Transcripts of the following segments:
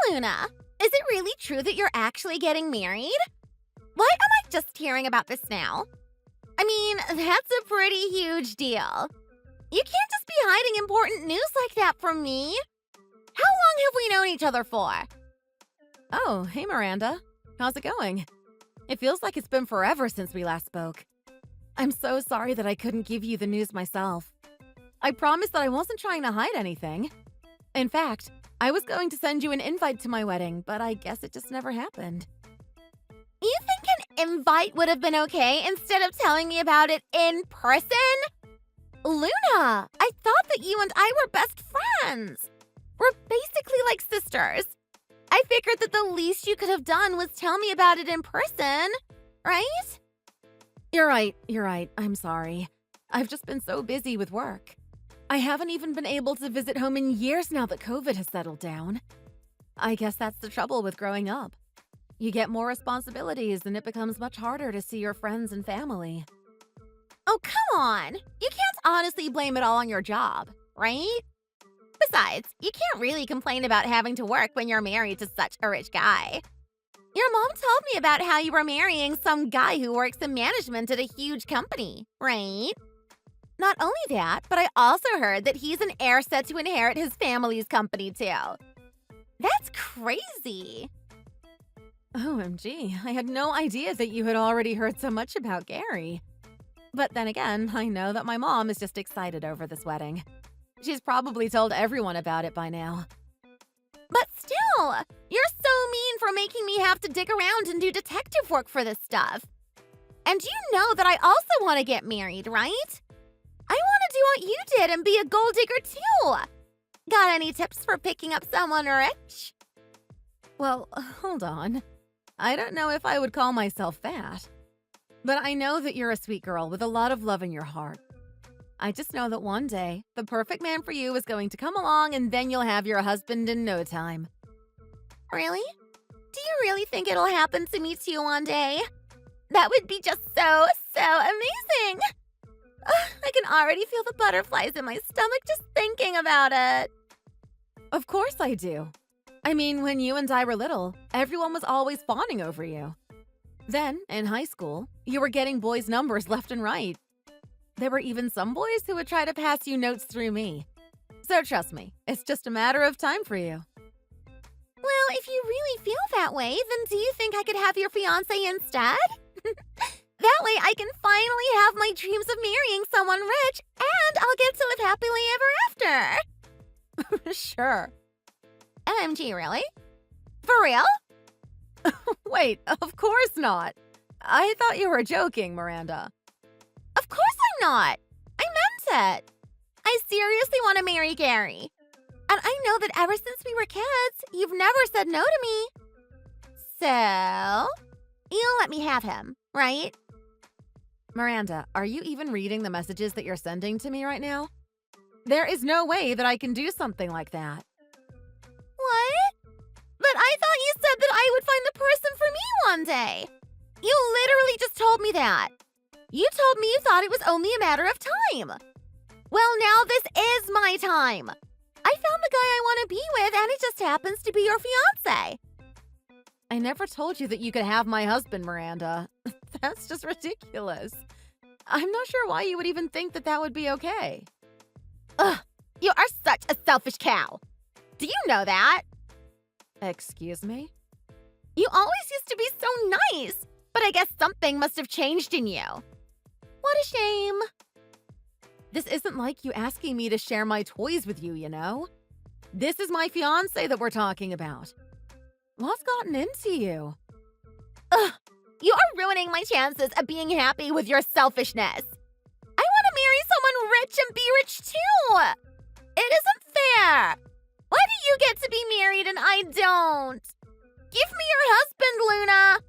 Luna, is it really true that you're actually getting married? Why am I just hearing about this now? I mean, that's a pretty huge deal. You can't just be hiding important news like that from me. How long have we known each other for? Oh, hey Miranda. How's it going? It feels like it's been forever since we last spoke. I'm so sorry that I couldn't give you the news myself. I promised that I wasn't trying to hide anything. In fact, I was going to send you an invite to my wedding, but I guess it just never happened. You think an invite would have been okay instead of telling me about it in person? Luna, I thought that you and I were best friends. We're basically like sisters. I figured that the least you could have done was tell me about it in person, right? You're right. I'm sorry. I've just been so busy with work. I haven't even been able to visit home in years now that COVID has settled down. I guess that's the trouble with growing up. You get more responsibilities and it becomes much harder to see your friends and family. Oh, come on. You can't honestly blame it all on your job, right? Besides, you can't really complain about having to work when you're married to such a rich guy. Your mom told me about how you were marrying some guy who works in management at a huge company, right? Not only that, but I also heard that he's an heir set to inherit his family's company too. That's crazy. OMG, I had no idea that you had already heard so much about Gary. But then again, I know that my mom is just excited over this wedding. She's probably told everyone about it by now. But still, you're so mean for making me have to dig around and do detective work for this stuff. And you know that I also want to get married, right? I want to do what you did and be a gold digger too. Got any tips for picking up someone rich? Well, hold on. I don't know if I would call myself that. But I know that you're a sweet girl with a lot of love in your heart. I just know that one day, the perfect man for you is going to come along and then you'll have your husband in no time. Really? Do you really think it'll happen to me too one day? That would be just so amazing. I can already feel the butterflies in my stomach just thinking about it. Of course I do. I mean, when you and I were little, everyone was always fawning over you. Then, in high school, you were getting boys' numbers left and right. There were even some boys who would try to pass you notes through me. So trust me, it's just a matter of time for you. Well, if you really feel that way, then do you think I could have your fiancé instead? That way I can finally have my dreams of marrying someone rich and I'll get to live happily ever after. Sure. OMG, really? For real? Wait, of course not. I thought you were joking, Miranda. Of course I'm not. I meant it. I seriously want to marry Gary. And I know that ever since we were kids, you've never said no to me. So, you'll let me have him, right? Miranda, are you even reading the messages that you're sending to me right now? There is no way that I can do something like that. What? But I thought you said that I would find the person for me one day. You literally just told me that. You told me you thought it was only a matter of time. Well, now this is my time. I found the guy I want to be with, and it just happens to be your fiancé. I never told you that you could have my husband, Miranda. That's just ridiculous. I'm not sure why you would even think that that would be okay. Ugh, you are such a selfish cow. Do you know that? Excuse me? You always used to be so nice, but I guess something must have changed in you. What a shame. This isn't like you asking me to share my toys with you, you know? This is my fiancé that we're talking about. What's gotten into you? Ugh, you are ruining my chances of being happy with your selfishness. I want to marry someone rich and be rich too. It isn't fair. Why do you get to be married and I don't? Give me your husband, Luna.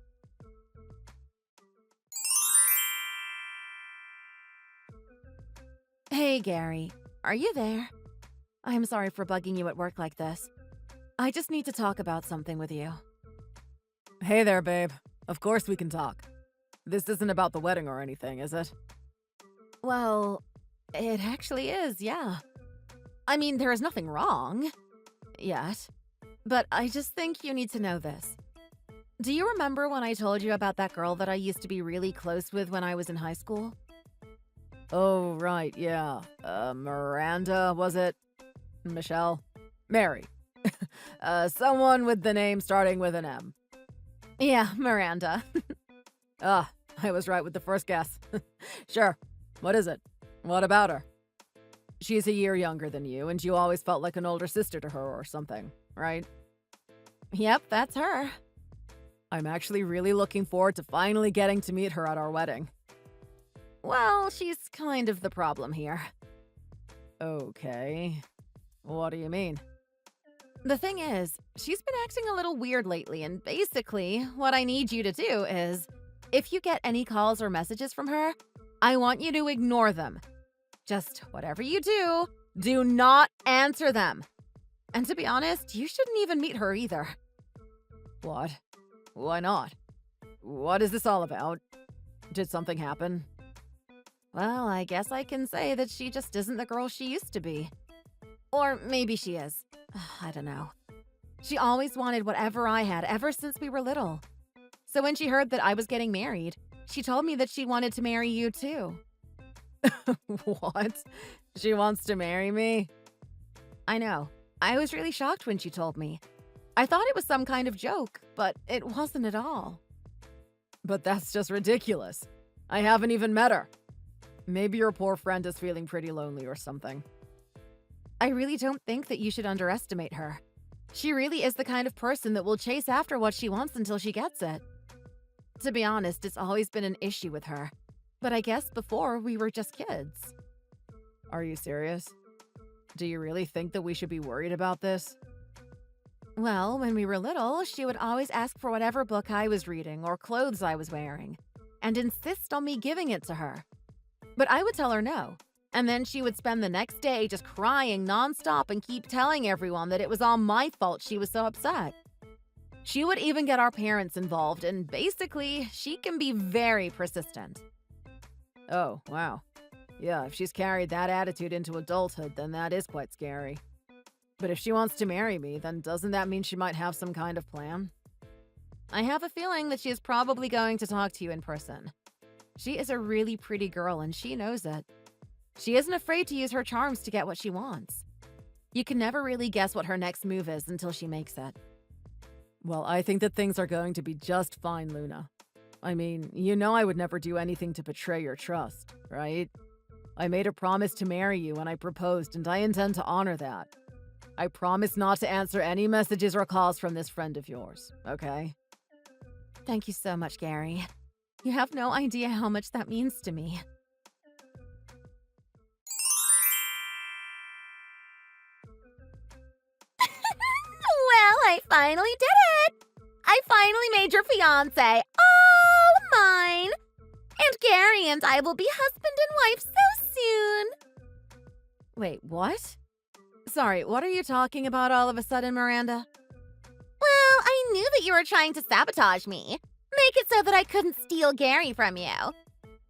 Hey, Gary. Are you there? I'm sorry for bugging you at work like this. I just need to talk about something with you. Hey there, babe. Of course we can talk. This isn't about the wedding or anything, is it? Well, it actually is, yeah. I mean, there is nothing wrong. Yet. But I just think you need to know this. Do you remember when I told you about that girl that I used to be really close with when I was in high school? Oh, right, yeah. Miranda, was it? Michelle? Mary. Someone with the name starting with an M. Yeah, Miranda. Ah, I was right with the first guess. Sure. What is it? What about her? She's a year younger than you, and you always felt like an older sister to her or something, right? Yep, that's her. I'm actually really looking forward to finally getting to meet her at our wedding. Well, she's kind of the problem here. Okay. What do you mean? The thing is, she's been acting a little weird lately, and basically, what I need you to do is, if you get any calls or messages from her, I want you to ignore them. Just whatever you do not answer them. And to be honest, you shouldn't even meet her either. What? Why not? What is this all about? Did something happen? Well, I guess I can say that she just isn't the girl she used to be. Or maybe she is. I don't know. She always wanted whatever I had ever since we were little. So when she heard that I was getting married, she told me that she wanted to marry you too. What? She wants to marry me? I know. I was really shocked when she told me. I thought it was some kind of joke, but it wasn't at all. But that's just ridiculous. I haven't even met her. Maybe your poor friend is feeling pretty lonely or something. I really don't think that you should underestimate her. She really is the kind of person that will chase after what she wants until she gets it. To be honest, it's always been an issue with her. But I guess before we were just kids. Are you serious? Do you really think that we should be worried about this? Well, when we were little, she would always ask for whatever book I was reading or clothes I was wearing, and insist on me giving it to her. But I would tell her no, and then she would spend the next day just crying nonstop and keep telling everyone that it was all my fault she was so upset. She would even get our parents involved, and basically, she can be very persistent. Oh, wow. Yeah, if she's carried that attitude into adulthood, then that is quite scary. But if she wants to marry me, then doesn't that mean she might have some kind of plan? I have a feeling that she is probably going to talk to you in person. She is a really pretty girl, and she knows it. She isn't afraid to use her charms to get what she wants. You can never really guess what her next move is until she makes it. Well, I think that things are going to be just fine, Luna. I mean, you know I would never do anything to betray your trust, right? I made a promise to marry you when I proposed, and I intend to honor that. I promise not to answer any messages or calls from this friend of yours, okay? Thank you so much, Gary. You have no idea how much that means to me. Well, I finally did it! I finally made your fiance all mine! And Gary and I will be husband and wife so soon! Wait, what? Sorry, what are you talking about all of a sudden, Miranda? Well, I knew that you were trying to sabotage me. Make it so that I couldn't steal Gary from you.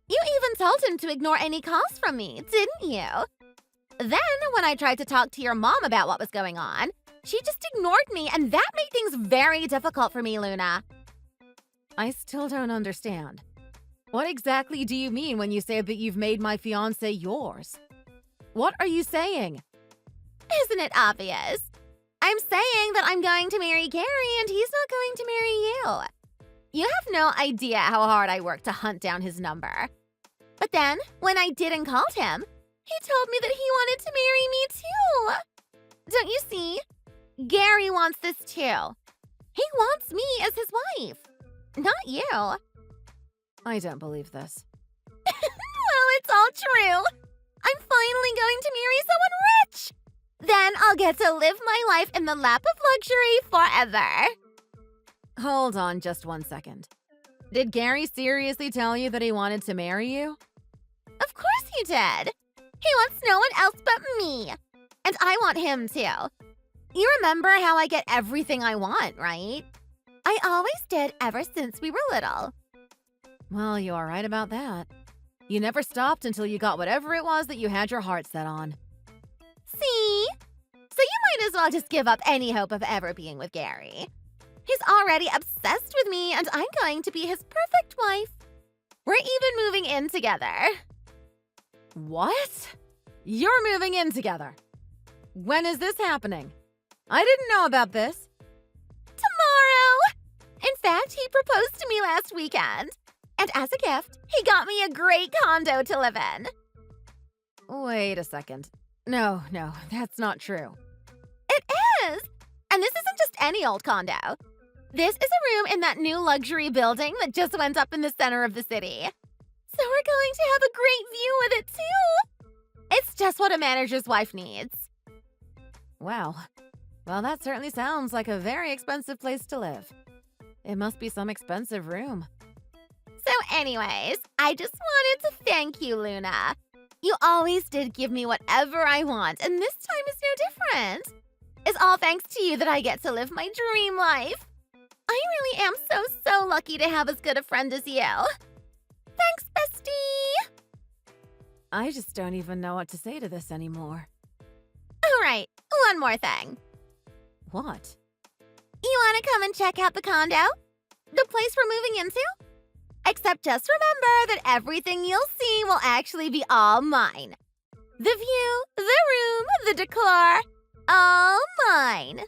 You even told him to ignore any calls from me, didn't you? Then, when I tried to talk to your mom about what was going on, she just ignored me, and that made things very difficult for me, Luna. I still don't understand. What exactly do you mean when you say that you've made my fiancé yours? What are you saying? Isn't it obvious? I'm saying that I'm going to marry Gary and he's not going to marry you. You have no idea how hard I worked to hunt down his number. But then, when I didn't call him, he told me that he wanted to marry me too. Don't you see? Gary wants this too. He wants me as his wife, not you. I don't believe this. Well, it's all true. I'm finally going to marry someone rich. Then I'll get to live my life in the lap of luxury forever. Hold on just 1 second. Did Gary seriously tell you that he wanted to marry you? Of course he did. He wants no one else but me. And I want him too. You remember how I get everything I want, right? I always did ever since we were little. Well, you are right about that. You never stopped until you got whatever it was that you had your heart set on. See? you might as well just give up any hope of ever being with Gary. He's already obsessed with me, and I'm going to be his perfect wife. We're even moving in together. What? You're moving in together? When is this happening? I didn't know about this. Tomorrow! In fact, he proposed to me last weekend. And as a gift, he got me a great condo to live in. Wait a second. No, that's not true. It is! And this isn't just any old condo. This is a room in that new luxury building that just went up in the center of the city. So we're going to have a great view with it, too. It's just what a manager's wife needs. Wow. Well, that certainly sounds like a very expensive place to live. It must be some expensive room. So anyways, I just wanted to thank you, Luna. You always did give me whatever I want, and this time is no different. It's all thanks to you that I get to live my dream life. I really am so lucky to have as good a friend as you. Thanks, bestie! I just don't even know what to say to this anymore. All right, one more thing. What? You want to come and check out the condo? The place we're moving into? Except just remember that everything you'll see will actually be all mine. The view, the room, the decor, all mine.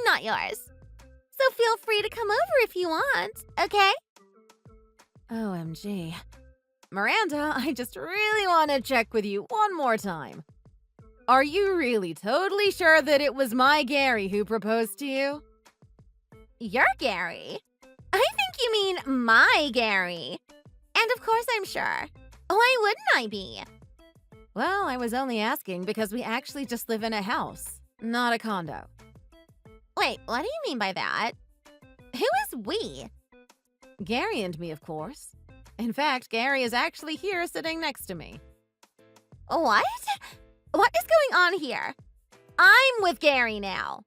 Not yours. So feel free to come over if you want, okay? OMG. Miranda, I just really want to check with you one more time. Are you really totally sure that it was my Gary who proposed to you? Your Gary? I think you mean my Gary. And of course I'm sure. Why wouldn't I be? Well, I was only asking because we actually just live in a house, not a condo. Wait, what do you mean by that? Who is we? Gary and me, of course. In fact, Gary is actually here sitting next to me. What? What is going on here? I'm with Gary now.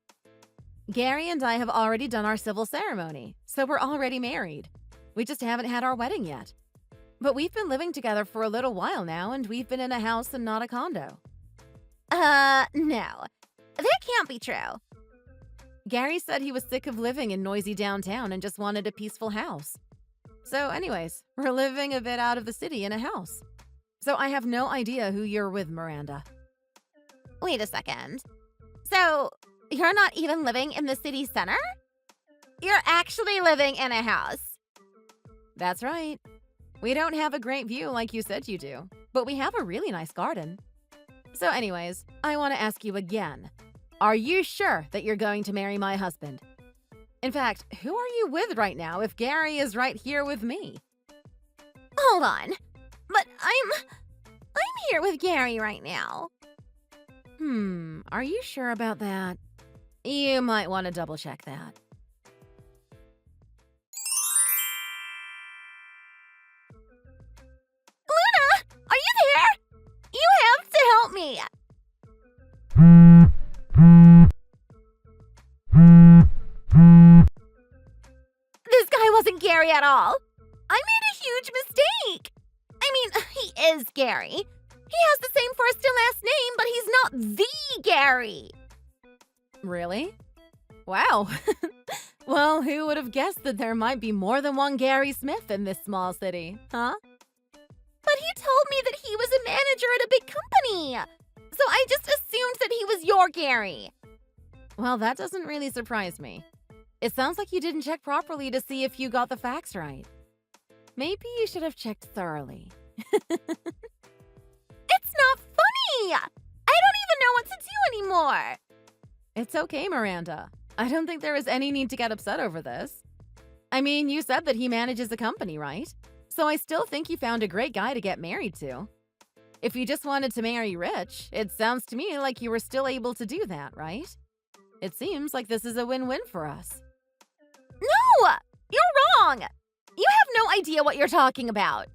Gary and I have already done our civil ceremony, so we're already married. We just haven't had our wedding yet. But we've been living together for a little while now, and we've been in a house and not a condo. No. That can't be true. Gary said he was sick of living in noisy downtown and just wanted a peaceful house. So anyways, we're living a bit out of the city in a house. So I have no idea who you're with, Miranda. Wait a second. So, you're not even living in the city center? You're actually living in a house. That's right. We don't have a great view like you said you do, but we have a really nice garden. So anyways, I want to ask you again. Are you sure that you're going to marry my husband? In fact, who are you with right now if Gary is right here with me? Hold on. But I'm here with Gary right now. Are you sure about that? You might want to double check that. Luna, are you there? You have to help me. This guy wasn't Gary at all. I made a huge mistake. I mean, he is Gary. He has the same first and last name, but he's not the Gary. Really? Wow. Well, who would have guessed that there might be more than one Gary Smith in this small city, huh? But he told me that he was a manager at a big company. So I just assumed that he was your Gary. Well, that doesn't really surprise me. It sounds like you didn't check properly to see if you got the facts right. Maybe you should have checked thoroughly. It's not funny! I don't even know what to do anymore. It's okay, Miranda. I don't think there is any need to get upset over this. I mean, you said that he manages a company, right? So I still think you found a great guy to get married to. If you just wanted to marry rich, it sounds to me like you were still able to do that, right? It seems like this is a win-win for us. No! You're wrong! You have no idea what you're talking about.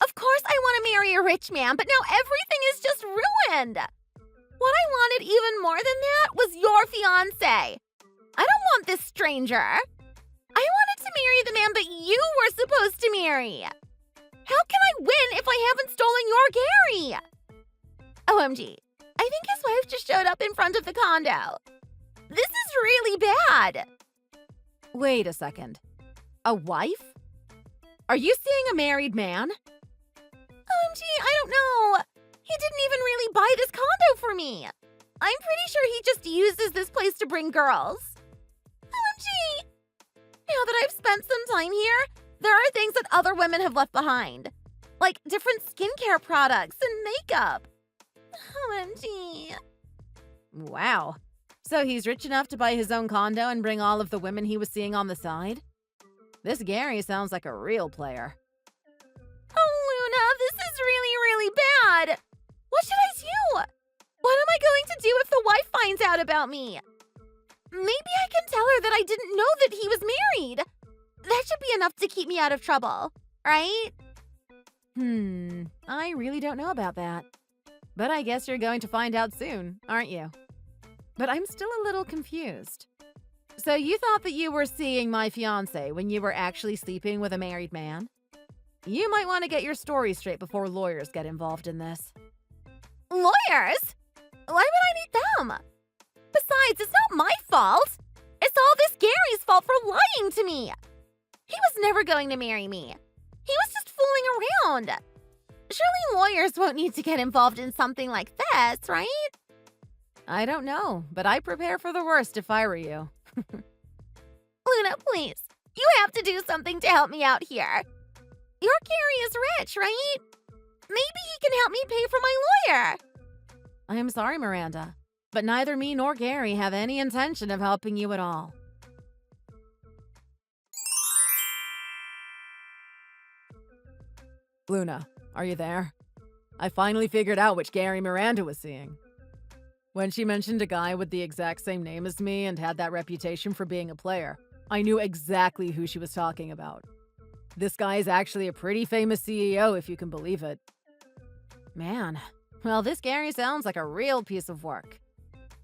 Of course I want to marry a rich man, but now everything is just ruined. What I wanted even more than that was your fiancé. I don't want this stranger. I wanted to marry the man that you were supposed to marry. How can I win if I haven't stolen your Gary? OMG, I think his wife just showed up in front of the condo. This is really bad. Wait a second. A wife? Are you seeing a married man? OMG, I don't know. He didn't even really buy this condo for me. I'm pretty sure he just uses this place to bring girls. OMG! Now that I've spent some time here, there are things that other women have left behind. Like different skincare products and makeup. OMG. Wow. So he's rich enough to buy his own condo and bring all of the women he was seeing on the side? This Gary sounds like a real player. Oh, Luna, this is really bad. What should I do? What am I going to do if the wife finds out about me? Maybe I can tell her that I didn't know that he was married. That should be enough to keep me out of trouble, right? I really don't know about that. But I guess you're going to find out soon, aren't you? But I'm still a little confused. So you thought that you were seeing my fiancé when you were actually sleeping with a married man? You might want to get your story straight before lawyers get involved in this. Lawyers? Why would I need them? Besides, it's not my fault. It's all this Gary's fault for lying to me. He was never going to marry me. He was just fooling around. Surely lawyers won't need to get involved in something like this, right? I don't know, but I'd prepare for the worst if I were you. Luna, please. You have to do something to help me out here. Your Gary is rich, right? Maybe he can help me pay for my lawyer. I am sorry, Miranda, but neither me nor Gary have any intention of helping you at all. Luna, are you there? I finally figured out which Gary Miranda was seeing. When she mentioned a guy with the exact same name as me and had that reputation for being a player, I knew exactly who she was talking about. This guy is actually a pretty famous CEO, if you can believe it. Man, well, this Gary sounds like a real piece of work.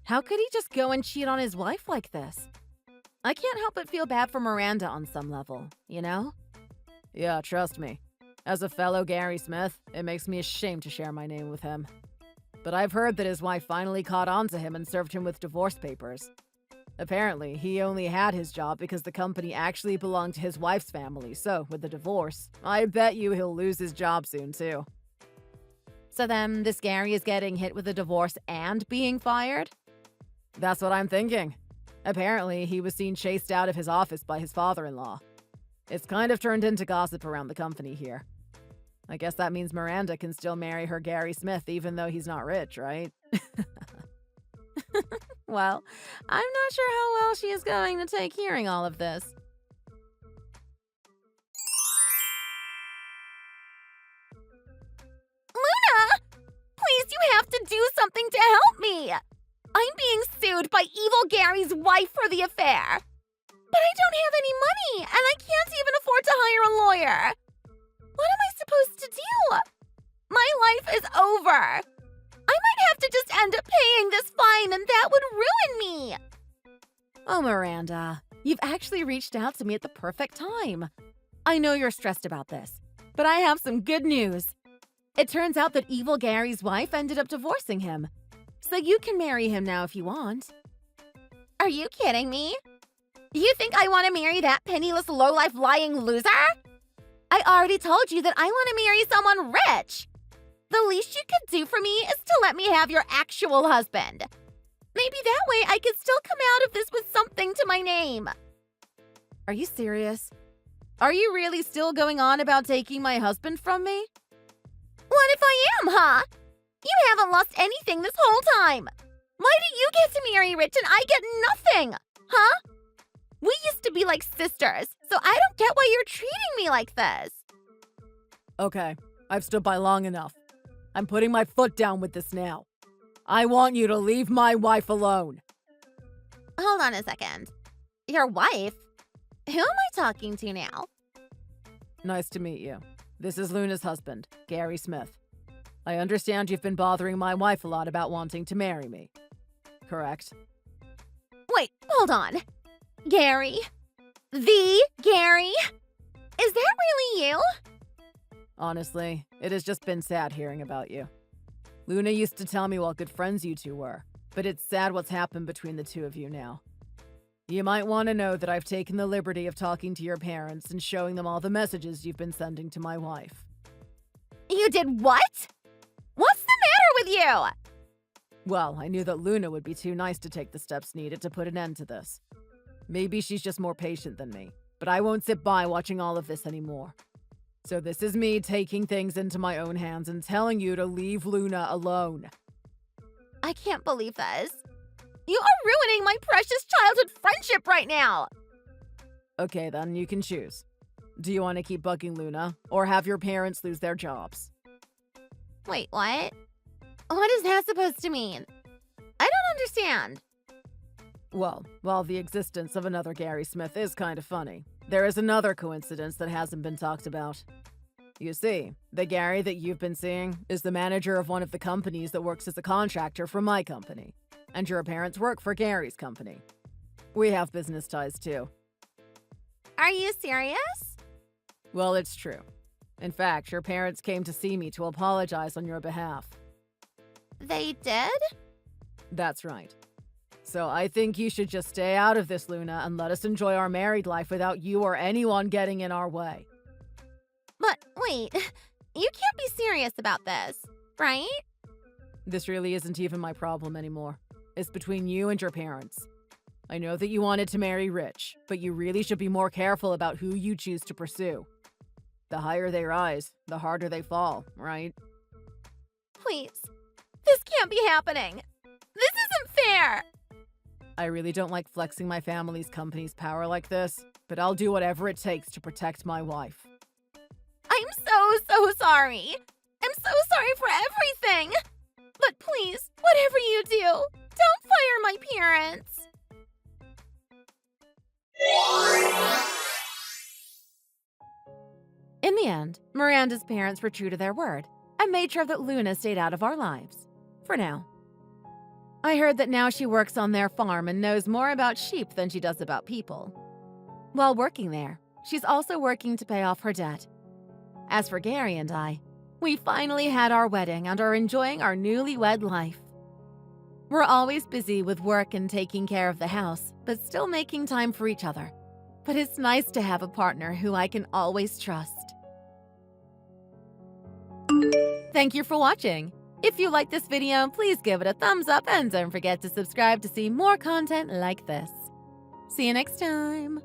How could he just go and cheat on his wife like this? I can't help but feel bad for Miranda on some level, you know? Yeah, trust me. As a fellow Gary Smith, it makes me ashamed to share my name with him. But I've heard that his wife finally caught on to him and served him with divorce papers. Apparently, he only had his job because the company actually belonged to his wife's family, so with the divorce, I bet you he'll lose his job soon too. So then this Gary is getting hit with a divorce and being fired? That's what I'm thinking. Apparently, he was seen chased out of his office by his father-in-law. It's kind of turned into gossip around the company here. I guess that means Miranda can still marry her Gary Smith even though he's not rich, right? Well, I'm not sure how well she is going to take hearing all of this. Luna! Please, you have to do something to help me. I'm being sued by evil Gary's wife for the affair. But I don't have any money, and I can't even afford to hire a lawyer. What am I supposed to do? My life is over. I might have to just end up paying this fine, and that would ruin me. Oh, Miranda, you've actually reached out to me at the perfect time. I know you're stressed about this, but I have some good news. It turns out that evil Gary's wife ended up divorcing him. So you can marry him now if you want. Are you kidding me? You think I want to marry that penniless, low-life, lying loser? I already told you that I want to marry someone rich. The least you could do for me is to let me have your actual husband. Maybe that way I could still come out of this with something to my name. Are you serious? Are you really still going on about taking my husband from me? What if I am, huh? You haven't lost anything this whole time. Why do you get to marry rich and I get nothing? Huh? We used to be like sisters, so I don't get why you're treating me like this. Okay, I've stood by long enough. I'm putting my foot down with this now. I want you to leave my wife alone. Hold on a second. Your wife? Who am I talking to now? Nice to meet you. This is Luna's husband, Gary Smith. I understand you've been bothering my wife a lot about wanting to marry me. Correct? Wait, hold on. Gary? The Gary? Is that really you? Honestly, it has just been sad hearing about you. Luna used to tell me what good friends you two were, but it's sad what's happened between the two of you now. You might want to know that I've taken the liberty of talking to your parents and showing them all the messages you've been sending to my wife. You did what? What's the matter with you? Well, I knew that Luna would be too nice to take the steps needed to put an end to this. Maybe she's just more patient than me, but I won't sit by watching all of this anymore. So this is me taking things into my own hands and telling you to leave Luna alone. I can't believe this. You are ruining my precious childhood friendship right now. Okay, then you can choose. Do you want to keep bugging Luna, or have your parents lose their jobs? Wait, what? What is that supposed to mean? I don't understand. Well, while the existence of another Gary Smith is kind of funny, there is another coincidence that hasn't been talked about. You see, the Gary that you've been seeing is the manager of one of the companies that works as a contractor for my company, and your parents work for Gary's company. We have business ties too. Are you serious? Well, it's true. In fact, your parents came to see me to apologize on your behalf. They did? That's right. So I think you should just stay out of this, Luna, and let us enjoy our married life without you or anyone getting in our way. But wait, you can't be serious about this, right? This really isn't even my problem anymore. It's between you and your parents. I know that you wanted to marry Rich, but you really should be more careful about who you choose to pursue. The higher they rise, the harder they fall, right? Please, this can't be happening. This isn't fair. I really don't like flexing my family's company's power like this, but I'll do whatever it takes to protect my wife. I'm so sorry. I'm so sorry for everything. But please, whatever you do, don't fire my parents. In the end, Miranda's parents were true to their word and made sure that Luna stayed out of our lives. For now. I heard that now she works on their farm and knows more about sheep than she does about people. While working there, she's also working to pay off her debt. As for Gary and I, we finally had our wedding and are enjoying our newlywed life. We're always busy with work and taking care of the house, but still making time for each other. But it's nice to have a partner who I can always trust. Thank you for watching. If you liked this video, please give it a thumbs up and don't forget to subscribe to see more content like this. See you next time.